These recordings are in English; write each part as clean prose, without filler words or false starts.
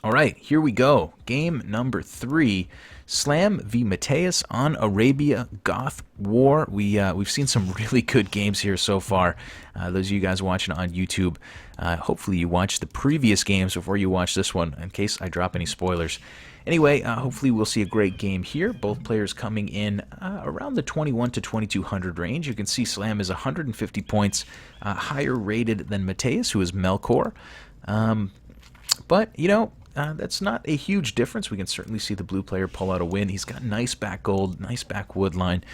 All right, here we go. Game number 3, Slam v Mateus on Arabia Goth War. We've seen some really good games here so far. Those of you guys watching on YouTube, hopefully you watched the previous games before you watch this one, in case I drop any spoilers. Anyway, hopefully we'll see a great game here. Both players coming in around the 21 to 2200 range. You can see Slam is 150 points higher rated than Mateus, who is Melkor. But, you know, that's not a huge difference. We can certainly see the blue player pull out a win. He's got nice back gold, nice back wood line.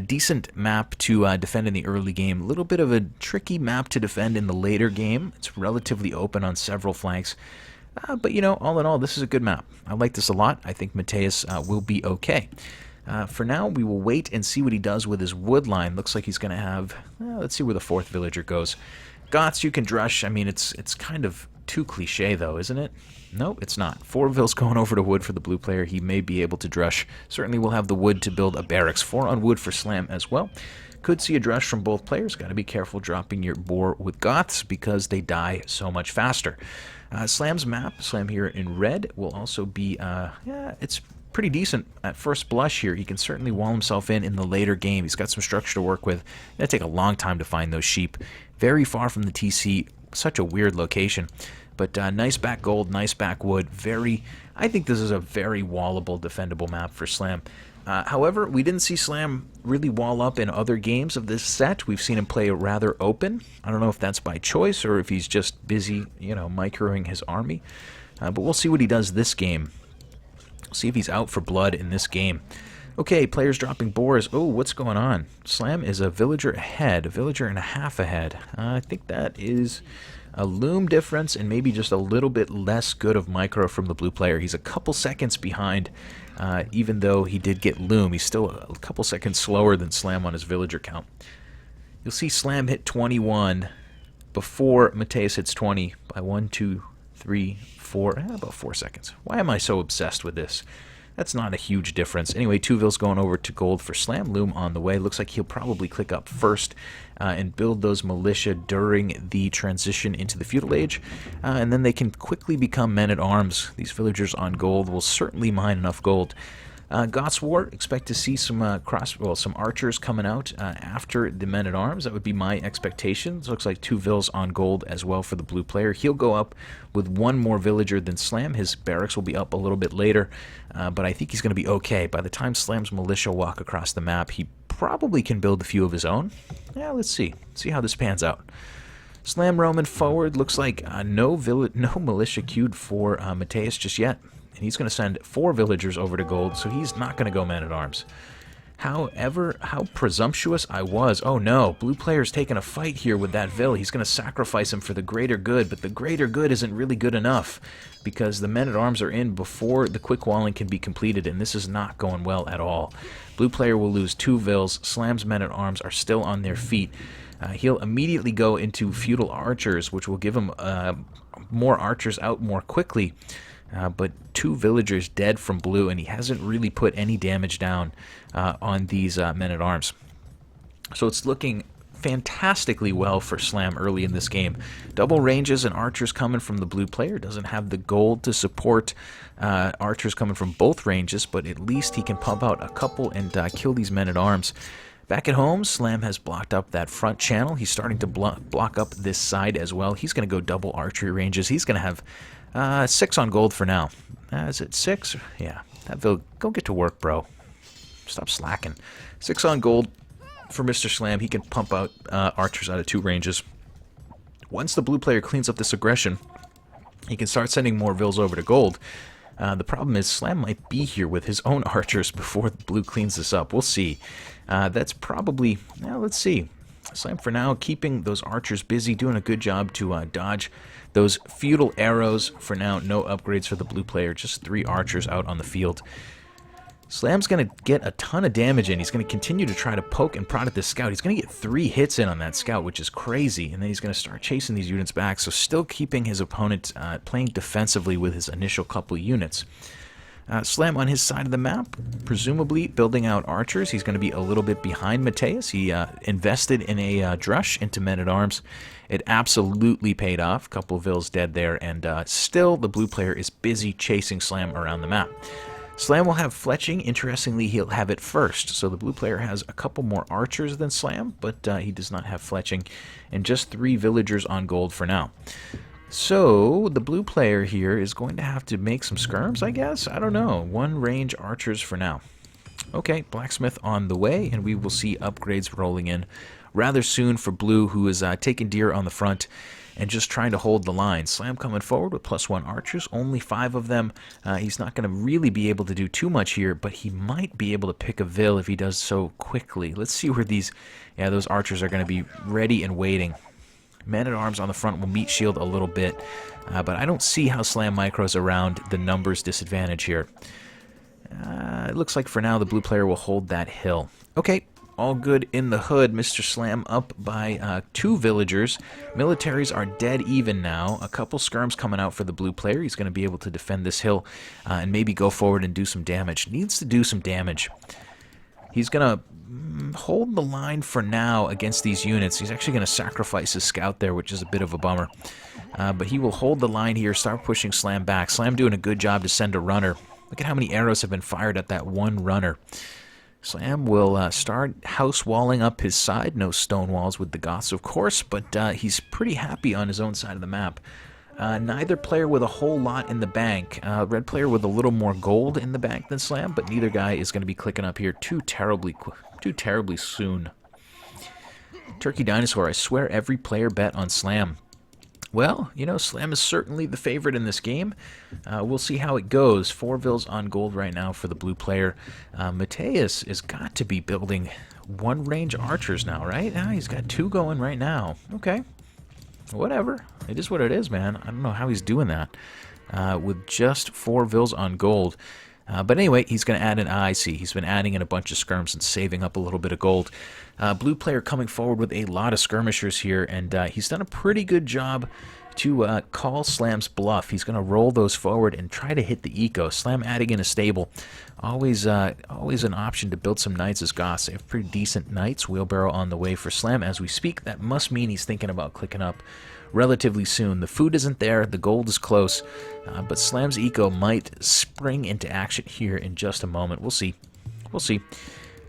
Decent map to defend in the early game. A little bit of a tricky map to defend in the later game. It's relatively open on several flanks. But, you know, all in all, this is a good map. I like this a lot. I think Mateus will be okay. For now, we will wait and see what he does with his wood line. Looks like he's going to have... let's see where the 4th villager goes. Goths, you can drush. I mean, it's kind of too cliche, though, isn't it? No, it's not. 4 vills going over to wood for the blue player. He may be able to drush. Certainly will have the wood to build a barracks. 4 on wood for Slam as well. Could see a drush from both players. Got to be careful dropping your boar with Goths because they die so much faster. Slam's map, Slam here in red, will also be, yeah, it's pretty decent at first blush here. He can certainly wall himself in the later game. He's got some structure to work with. It's going to take a long time to find those sheep. Very far from the TC. Such a weird location. But nice back gold, nice back wood. I think this is a very wallable, defendable map for Slam. However, we didn't see Slam really wall up in other games of this set. We've seen him play rather open. I don't know if that's by choice or if he's just busy, you know, microing his army. But we'll see what he does this game. See if he's out for blood in this game. Okay, players dropping boars. Oh, what's going on? Slam is a villager ahead, a villager and a half ahead. I think that is a loom difference and maybe just a little bit less good of micro from the blue player. He's a couple seconds behind, even though he did get loom. He's still a couple seconds slower than Slam on his villager count. You'll see Slam hit 21 before Mateus hits 20 by 1, 2, 3, 4, about 4 seconds. Why am I so obsessed with this? That's not a huge difference. Anyway, 2 vills going over to gold for Slam. Loom on the way. Looks like he'll probably click up first and build those militia during the transition into the feudal age. And then they can quickly become men-at-arms. These villagers on gold will certainly mine enough gold. Goth War, expect to see some some archers coming out after the men-at-arms. That would be my expectations. Looks like 2 vills on gold as well for the blue player. He'll go up with 1 more villager than Slam. His barracks will be up a little bit later, but I think he's going to be okay. By the time Slam's militia walk across the map, he probably can build a few of his own. Yeah, let's see. See how this pans out. Slam roaming forward. Looks like no militia queued for Mateus just yet. And he's going to send 4 villagers over to gold, so he's not going to go man-at-arms. However, how presumptuous I was. Oh no, blue player's taking a fight here with that vill. He's going to sacrifice him for the greater good, but the greater good isn't really good enough because the men-at-arms are in before the quick walling can be completed, and this is not going well at all. Blue player will lose 2 vills. Slam's men-at-arms are still on their feet. He'll immediately go into feudal archers, which will give him more archers out more quickly. But 2 villagers dead from blue, and he hasn't really put any damage down on these men-at-arms. So it's looking fantastically well for Slam early in this game. Double ranges and archers coming from the blue player. Doesn't have the gold to support archers coming from both ranges, but at least he can pump out a couple and kill these men-at-arms. Back at home, Slam has blocked up that front channel. He's starting to block up this side as well. He's going to go double archery ranges. He's going to have 6 on gold for now. Is it 6? Yeah. Go get to work, bro. Stop slacking. 6 on gold for Mr. Slam. He can pump out archers out of 2 ranges. Once the blue player cleans up this aggression, he can start sending more vills over to gold. The problem is Slam might be here with his own archers before the blue cleans this up. We'll see. That's probably... Now, let's see. Slam, for now, keeping those archers busy, doing a good job to dodge those feudal arrows. For now, no upgrades for the blue player, just 3 archers out on the field. Slam's going to get a ton of damage in. He's going to continue to try to poke and prod at this scout. He's going to get 3 hits in on that scout, which is crazy. And then he's going to start chasing these units back, so still keeping his opponent playing defensively with his initial couple units. Slam on his side of the map, presumably building out archers. He's going to be a little bit behind Mateus. He invested in a drush into men-at-arms. It absolutely paid off. A couple of vills dead there, and still the blue player is busy chasing Slam around the map. Slam will have fletching. Interestingly, he'll have it first. So the blue player has a couple more archers than Slam, but he does not have fletching, and just 3 villagers on gold for now. So the blue player here is going to have to make some skirms, I guess? I don't know. 1 range archers for now. Okay, blacksmith on the way, and we will see upgrades rolling in rather soon for blue, who is taking deer on the front and just trying to hold the line. Slam coming forward with +1 archers, only 5 of them. He's not going to really be able to do too much here, but he might be able to pick a vill if he does so quickly. Let's see where those archers are going to be ready and waiting. Men-at-arms on the front will meet shield a little bit, but I don't see how Slam micros around the numbers disadvantage here. It looks like for now the blue player will hold that hill. Okay, all good in the hood. Mr. Slam up by 2 villagers. Militaries are dead even now. A couple skirms coming out for the blue player. He's going to be able to defend this hill and maybe go forward and do some damage. Needs to do some damage. He's going to hold the line for now against these units. He's actually going to sacrifice his scout there, which is a bit of a bummer. But he will hold the line here, start pushing Slam back. Slam doing a good job to send a runner. Look at how many arrows have been fired at that one runner. Slam will start house walling up his side. No stone walls with the Goths, of course, but he's pretty happy on his own side of the map. Neither player with a whole lot in the bank. Red player with a little more gold in the bank than Slam, but neither guy is going to be clicking up here too terribly soon. Turkey Dinosaur, I swear every player bet on Slam. Well, you know, Slam is certainly the favorite in this game. We'll see how it goes. 4 vills on gold right now for the blue player. Mateus has got to be building 1 range archers now, right? He's got 2 going right now. Okay. Whatever. It is what it is, man. I don't know how he's doing that with just 4 vills on gold. But anyway, he's going to add an I see. He's been adding in a bunch of skirms and saving up a little bit of gold. Blue player coming forward with a lot of skirmishers here, and he's done a pretty good job to call Slam's bluff. He's going to roll those forward and try to hit the eco. Slam adding in a stable. Always an option to build some knights as Goths. They have pretty decent knights. Wheelbarrow on the way for Slam as we speak. That must mean he's thinking about clicking up relatively soon. The food isn't there. The gold is close. But Slam's eco might spring into action here in just a moment. We'll see. We'll see.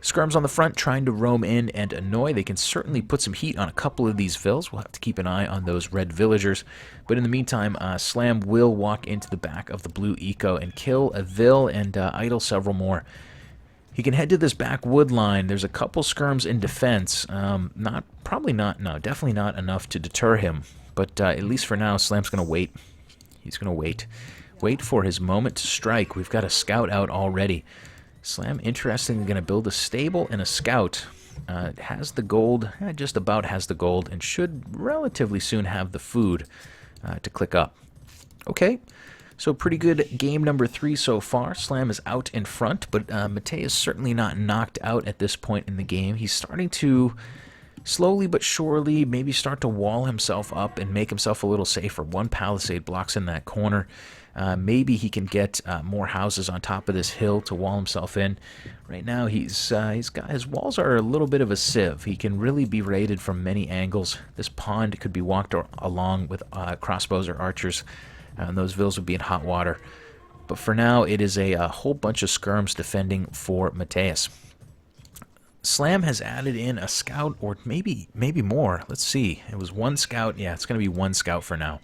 Skirms on the front trying to roam in and annoy. They can certainly put some heat on a couple of these vills. We'll have to keep an eye on those red villagers. But in the meantime, Slam will walk into the back of the blue eco and kill a vill and idle several more. He can head to this back wood line. There's a couple skirms in defense. Definitely not enough to deter him. But at least for now, Slam's going to wait. He's going to wait. Wait for his moment to strike. We've got a scout out already. Slam, interestingly, going to build a stable and a scout. Has the gold, just about has the gold, and should relatively soon have the food to click up. Okay, so pretty good game number 3 so far. Slam is out in front, but Matei is certainly not knocked out at this point in the game. He's starting to slowly but surely maybe start to wall himself up and make himself a little safer. 1 palisade blocks in that corner. Maybe he can get more houses on top of this hill to wall himself in. Right now, he's got his walls are a little bit of a sieve. He can really be raided from many angles. This pond could be walked along with crossbows or archers, and those vills would be in hot water. But for now, it is a whole bunch of skirms defending for Mateus. Slam has added in a scout, or maybe more. Let's see. It was 1 scout. Yeah, it's going to be 1 scout for now.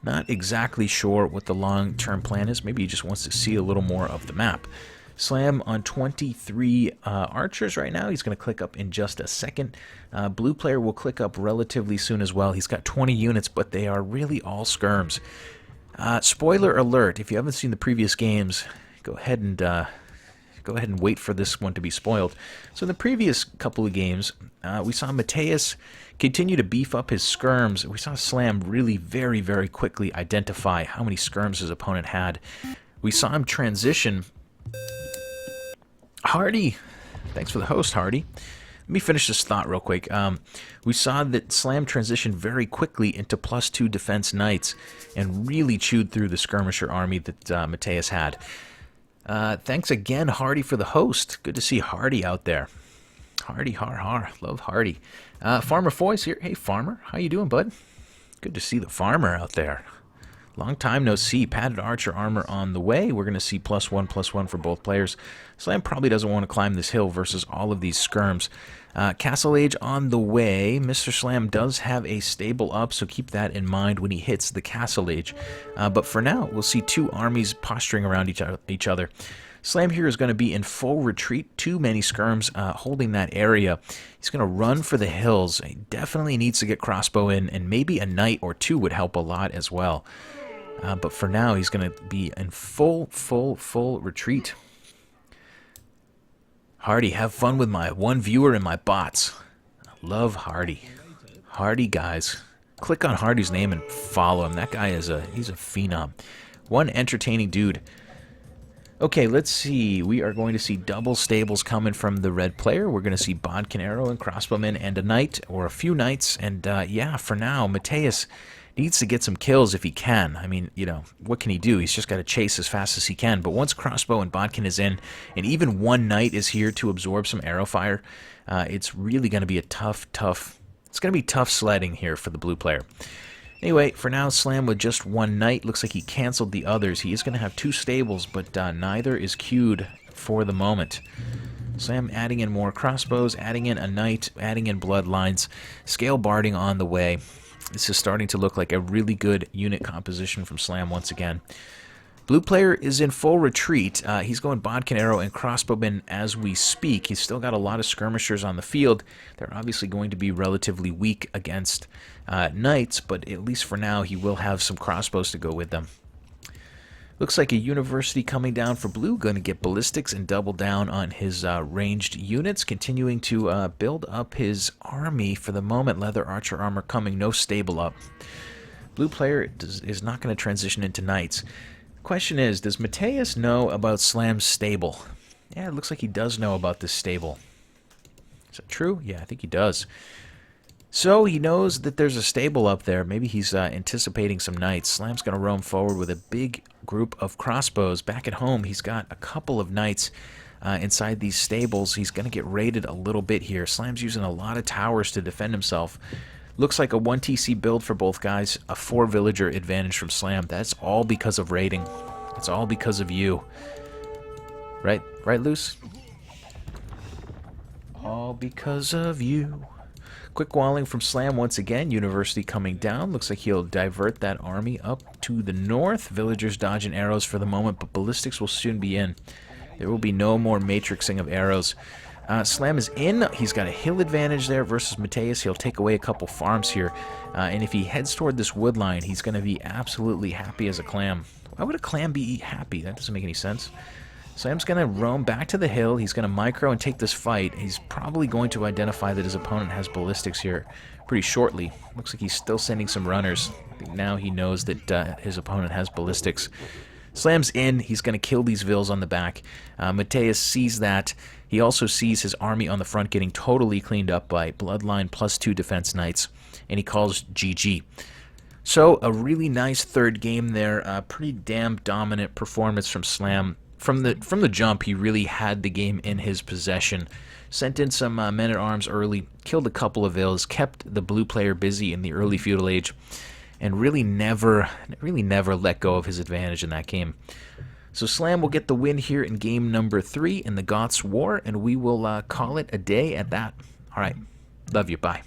Not exactly sure what the long-term plan is. Maybe he just wants to see a little more of the map. Slam on 23 archers right now. He's going to click up in just a second. Blue player will click up relatively soon as well. He's got 20 units, but they are really all skirms. Spoiler alert, if you haven't seen the previous games, go ahead and wait for this one to be spoiled. So in the previous couple of games, we saw Mateus continue to beef up his skirms. We saw Slam really very, very quickly identify how many skirms his opponent had. We saw him transition. Hardy, thanks for the host, Hardy. Let me finish this thought real quick. We saw that Slam transitioned very quickly into +2 defense knights and really chewed through the skirmisher army that Mateus had. Thanks again, Hardy, for the host. Good to see Hardy out there. Hardy, har har, love Hardy. Farmer Foy's here. Hey, Farmer, how you doing, bud? Good to see the Farmer out there. Long time no see. Padded Archer armor on the way. We're going to see +1/+1 for both players. Slam probably doesn't want to climb this hill versus all of these skirms. Castle Age on the way. Mr. Slam does have a stable up, so keep that in mind when he hits the Castle Age. But for now, we'll see two armies posturing around each other. Slam here is going to be in full retreat. Too many skirms holding that area. He's going to run for the hills. He definitely needs to get crossbow in, and maybe a knight or two would help a lot as well. But for now, he's going to be in full retreat. Hardy, have fun with my one viewer and my bots. I love Hardy. Hardy, guys. Click on Hardy's name and follow him. That guy he's a phenom. One entertaining dude. Okay, let's see. We are going to see double stables coming from the red player. We're going to see Bodkin Arrow and Crossbowmen and a knight, or a few knights. And yeah, for now, Mateus needs to get some kills if he can. I mean, you know, what can he do? He's just got to chase as fast as he can. But once Crossbow and Bodkin is in, and even one knight is here to absorb some arrow fire, it's really going to be a tough... It's going to be tough sledding here for the blue player. Anyway, for now, Slam with just one knight. Looks like he canceled the others. He is going to have two stables, but neither is queued for the moment. Slam adding in more crossbows, adding in a knight, adding in bloodlines, scale barding on the way. This is starting to look like a really good unit composition from Slam once again. Blue player is in full retreat. He's going Bodkin Arrow and Crossbowmen as we speak. He's still got a lot of skirmishers on the field. They're obviously going to be relatively weak against knights, but at least for now he will have some crossbows to go with them. Looks like a university coming down for blue, going to get ballistics and double down on his ranged units, continuing to build up his army for the moment. Leather archer armor coming, no stable up. Blue player is not going to transition into knights. Question is, does Mateus know about Slam's stable? Yeah, it looks like he does know about this stable. Is that true? Yeah, I think he does. So he knows that there's a stable up there. Maybe he's anticipating some knights. Slam's going to roam forward with a big group of crossbows. Back at home, he's got a couple of knights inside these stables. He's going to get raided a little bit here. Slam's using a lot of towers to defend himself. Looks like a 1 TC build for both guys. A 4 villager advantage from Slam. That's all because of raiding. It's all because of you. Right, Luce? All because of you. Quick walling from Slam once again. University coming down. Looks like he'll divert that army up to the north. Villagers dodging arrows for the moment, but ballistics will soon be in. There will be no more matrixing of arrows. Slam is in. He's got a hill advantage there versus Mateus. He'll take away a couple farms here. And if he heads toward this wood line, he's going to be absolutely happy as a clam. Why would a clam be happy? That doesn't make any sense. Slam's going to roam back to the hill. He's going to micro and take this fight. He's probably going to identify that his opponent has ballistics here pretty shortly. Looks like he's still sending some runners. I think now he knows that his opponent has ballistics. Slam's in. He's going to kill these vills on the back. Mateus sees that. He also sees his army on the front getting totally cleaned up by Bloodline +2 defense knights, and he calls GG. So a really nice third game there. Pretty damn dominant performance from Slam. From the jump, he really had the game in his possession. Sent in some men-at-arms early, killed a couple of vills, kept the blue player busy in the early feudal age, and really never let go of his advantage in that game. So Slam will get the win here in game number 3 in the Goth's War, and we will call it a day at that. All right. Love you. Bye.